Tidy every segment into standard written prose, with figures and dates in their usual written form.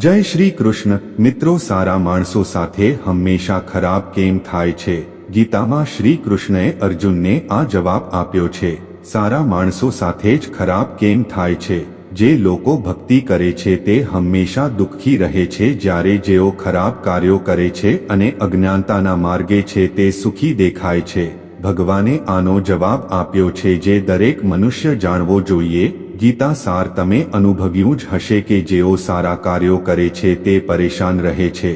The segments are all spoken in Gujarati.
જય શ્રી કૃષ્ણ મિત્રો, સારા માણસો સાથે હંમેશા ખરાબ કેમ થાય છે? ગીતામાં શ્રી કૃષ્ણએ અર્જુનને આ જવાબ આપ્યો છે. સારા માણસો સાથે જ ખરાબ કેમ થાય છે? જે લોકો ભક્તિ કરે છે તે હંમેશા દુઃખી રહે છે, જ્યારે જેઓ ખરાબ કાર્યો કરે છે અને અજ્ઞાનતાના માર્ગે છે તે સુખી દેખાય છે. ભગવાને આનો જવાબ આપ્યો છે જે દરેક મનુષ્ય જાણવો જોઈએ. ગીતા સાર તમે અનુભવ્યું જ હશે કે જેઓ સારા કાર્યો કરે છે તે પરેશાન રહે છે,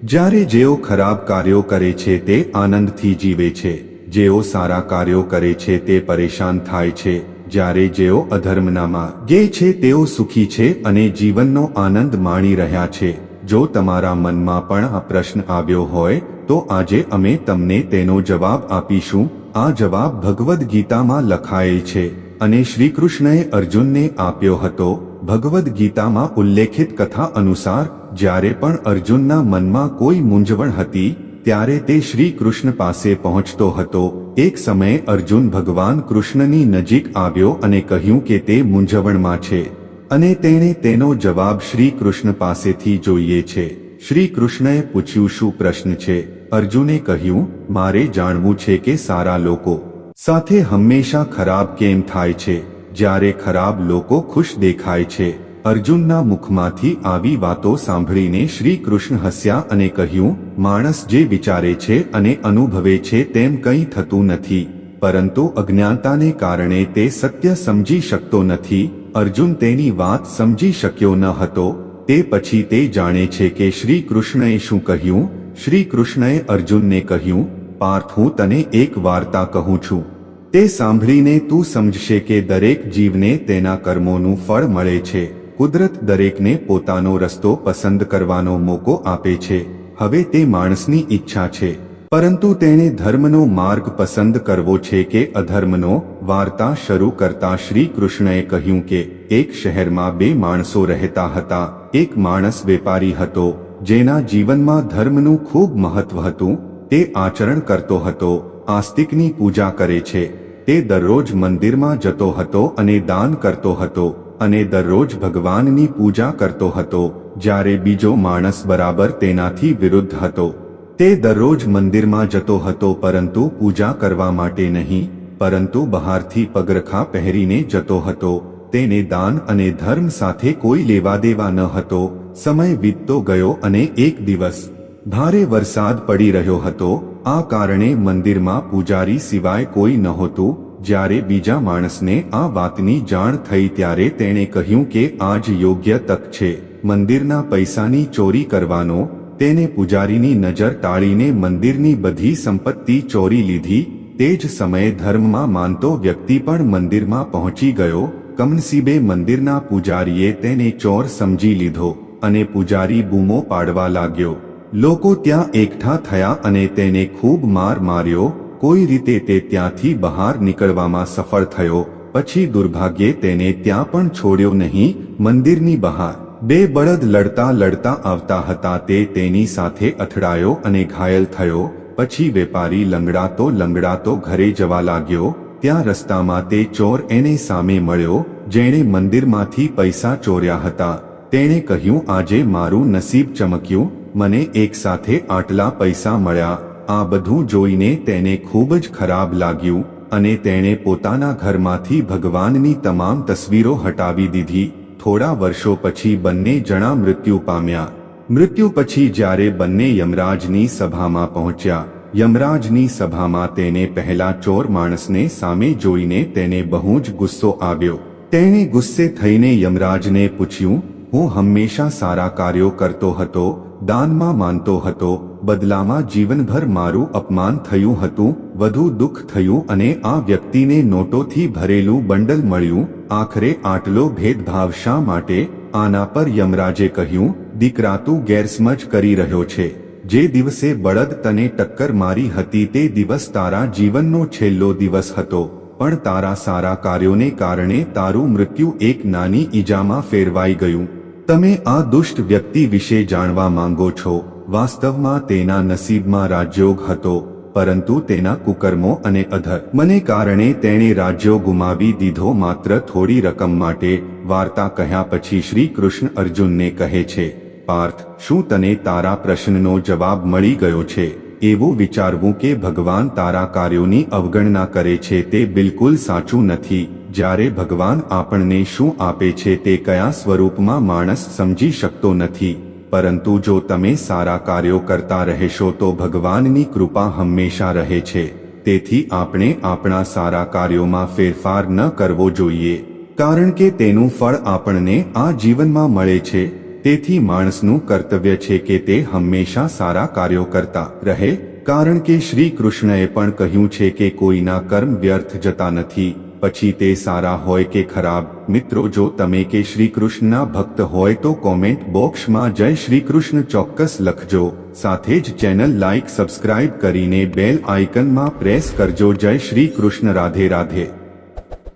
જ્યારે જેઓ ખરાબ કાર્યો કરે છે તે આનંદથી જીવે છે. જેઓ સારા કાર્યો કરે છે તે પરેશાન થાય છે, જ્યારે જેઓ અધર્મના માર્ગે છે તેઓ સુખી છે અને જીવનનો આનંદ માણી રહ્યા છે. જો તમારા મનમાં પણ આ પ્રશ્ન આવ્યો હોય તો આજે અમે તમને તેનો જવાબ આપીશું. આ જવાબ ભગવદ્ ગીતામાં લખાયેલ છે અને શ્રી કૃષ્ણએ અર્જુનને આપ્યો હતો. ભગવદ્ ગીતામાં ઉલ્લેખિત કથા અનુસાર જ્યારે પણ અર્જુનના મનમાં કોઈ મૂંઝવણ હતી ત્યારે તે શ્રી કૃષ્ણ પાસે પહોંચતો હતો. એક સમયે અર્જુન ભગવાન કૃષ્ણની નજીક આવ્યો અને કહ્યું કે તે મૂંઝવણમાં છે અને તેણે તેનો જવાબ શ્રી કૃષ્ણ પાસેથી જોઈએ છે. શ્રી કૃષ્ણએ પૂછ્યું, શું પ્રશ્ન છે? અર્જુને કહ્યું, મારે જાણવું છે કે સારા લોકો સાથે હંમેશા ખરાબ કેમ થાય છે, જ્યારે ખરાબ લોકો ખુશ દેખાય છે? અર્જુનના મુખમાંથી આવી વાતો સાંભળીને શ્રી કૃષ્ણ હસ્યા અને કહ્યું, માણસ જે વિચારે છે અને અનુભવે છે તેમ કંઈ થતું નથી, પરંતુ અજ્ઞાનતાને કારણે તે સત્ય સમજી શકતો નથી. અર્જુન તેની વાત સમજી શક્યો ન હતો. તે પછી તે જાણે છે કે શ્રી કૃષ્ણએ શું કહ્યું. શ્રી કૃષ્ણએ અર્જુનને કહ્યું, પાર્થ, હું તને એક વાર્તા કહું છું. તે સાંભળીને તું સમજશે કે દરેક જીવને તેના કર્મોનું ફળ મળે છે. કુદરત દરેકને પોતાનો રસ્તો પસંદ કરવાનો મોકો આપે છે. હવે તે માણસની ઈચ્છા છે, પરંતુ તેણે ધર્મનો માર્ગ પસંદ કરવો છે કે અધર્મનો. વાર્તા શરૂ કરતા શ્રી કૃષ્ણએ કહ્યું કે એક શહેરમાં બે માણસો રહેતા હતા. એક માણસ વેપારી હતો જેના જીવનમાં ધર્મનું ખૂબ મહત્વ હતું. તે આચરણ કરતો હતો, આસ્તિકની પૂજા કરે છે. તે દરરોજ મંદિરમાં જતો હતો અને દાન કરતો હતો અને દરરોજ ભગવાનની પૂજા કરતો હતો. જ્યારે બીજો માણસ બરાબર તેનાથી વિરુદ્ધ હતો. તે દરરોજ મંદિરમાં જતો હતો પરંતુ પૂજા કરવા માટે નહીં, પરંતુ બહારથી પગરખા પહેરીને જતો હતો. તેને દાન અને ધર્મ સાથે કોઈ લેવાદેવા ન હતો. સમય વીતતો ગયો અને એક દિવસ ભારે વરસાદ પડી રહ્યો હતો. આ કારણે મંદિરમાં પૂજારી સિવાય કોઈ નહોતું. જ્યારે બીજા માણસને આ વાતની જાણ થઈ ત્યારે તેણે કહ્યું કે આજ યોગ્ય તક છે મંદિરના પૈસાની ચોરી કરવાનો. તેને પૂજારીની નજર ટાળીને મંદિરની બધી સંપત્તિ ચોરી લીધી. તે જ સમયે ધર્મમાં માનતો વ્યક્તિ પણ મંદિરમાં પહોંચી ગયો. કમનસીબે મંદિરના પૂજારીએ તેને ચોર સમજી લીધો અને પૂજારી બૂમો પાડવા લાગ્યો. લોકો ત્યાં એકઠા થયા અને તેને ખૂબ માર માર્યો. કોઈ રીતે તે ત્યાંથી બહાર નીકળવામાં સફળ થયો. પછી દુર્ભાગ્યે તેને ત્યાં પણ છોડ્યો નહીં. મંદિરની બહાર બે બળદ લડતા લડતા આવતા હતા. તે તેની સાથે અથડાયો અને ઘાયલ થયો. પછી વેપારી લંગડાતો ઘરે જવા લાગ્યો. ત્યાં રસ્તામાં તે ચોર એને સામે મળ્યો જેણે મંદિરમાંથી પૈસા ચોર્યા હતા. તેણે કહ્યું, આજે મારું નસીબ ચમક્યું, મને એક સાથે આટલા પૈસા મળ્યા. આ બધું જોઈને તેને ખૂબ જ ખરાબ લાગ્યું અને તેણે પોતાના ઘરમાંથી ભગવાનની તમામ તસવીરો હટાવી દીધી. થોડા વર્ષો પછી બંને જણા મૃત્યુ પામ્યા. મૃત્યુ પછી જ્યારે બંને યમરાજની સભામાં પહોંચ્યા, યમરાજની સભામાં તેને પહેલા ચોર માણસને સામે જોઈને તેને બહુ જ ગુસ્સો આવ્યો. તેણે ગુસ્સે થઈને યમરાજને પૂછ્યું, હું હંમેશા સારા કાર્યો કરતો હતો, દાનમાં માનતો હતો, બદલામાં જીવનભર મારું અપમાન થયું હતું, વધુ દુઃખ થયું અને આ વ્યક્તિને નોટોથી ભરેલું બંડલ મળ્યું. આખરે આટલો ભેદભાવ શા માટે? આના પર યમરાજે કહ્યું, દીકરા, તું ગેરસમજ કરી રહ્યો છે. જે દિવસે બળદ તને ટક્કર મારી હતી તે દિવસ તારા જીવનનો છેલ્લો દિવસ હતો, પણ તારા સારા કાર્યોને કારણે તારું મૃત્યુ એક નાની ઈજામાં ફેરવાઈ ગયું. તમે આ દુષ્ટ વ્યક્તિ વિશે જાણવા માંગો છો? વાસ્તવમાં તેના નસીબમાં રાજયોગ હતો, પરંતુ તેના કુકર્મો અને અધર્મને કારણે તેણે રાજ્યો ગુમાવી દીધો માત્ર થોડી રકમ માટે. વાર્તા કહ્યા પછી શ્રી કૃષ્ણ અર્જુનને કહે છે, પાર્થ, શું તને તારા પ્રશ્નનો જવાબ મળી ગયો છે? એવું વિચારવું કે ભગવાન તારા કાર્યોની અવગણના કરે છે તે બિલકુલ સાચું નથી. જ્યારે ભગવાન આપણને શું આપે છે તે કયા સ્વરૂપમાં માણસ સમજી શકતો નથી. પરંતુ જો તમે સારા કાર્યો કરતા રહેશો તો ભગવાનની કૃપા હંમેશા રહે છે. તેથી આપણે આપણા સારા કાર્યોમાં ફેરફાર ન કરવો જોઈએ, કારણ કે તેનું ફળ આપણને આ જીવનમાં મળે છે. તેથી માણસનું કર્તવ્ય છે કે તે હંમેશા સારા કાર્યો કરતા રહે, કારણ કે શ્રી કૃષ્ણએ પણ કહ્યું છે કે કોઈના કર્મ વ્યર્થ જતા નથી, પછી તે સારા હોય કે ખરાબ. મિત્રો, જો તમે કે શ્રી કૃષ્ણના ભક્ત હોય તો કોમેન્ટ બોક્સમાં જય શ્રી કૃષ્ણ ચોક્કસ લખજો. સાથે જ ચેનલ લાઈક સબસ્ક્રાઇબ કરીને બેલ આઇકનમાં પ્રેસ કરજો. જય શ્રી કૃષ્ણ. રાધે રાધે.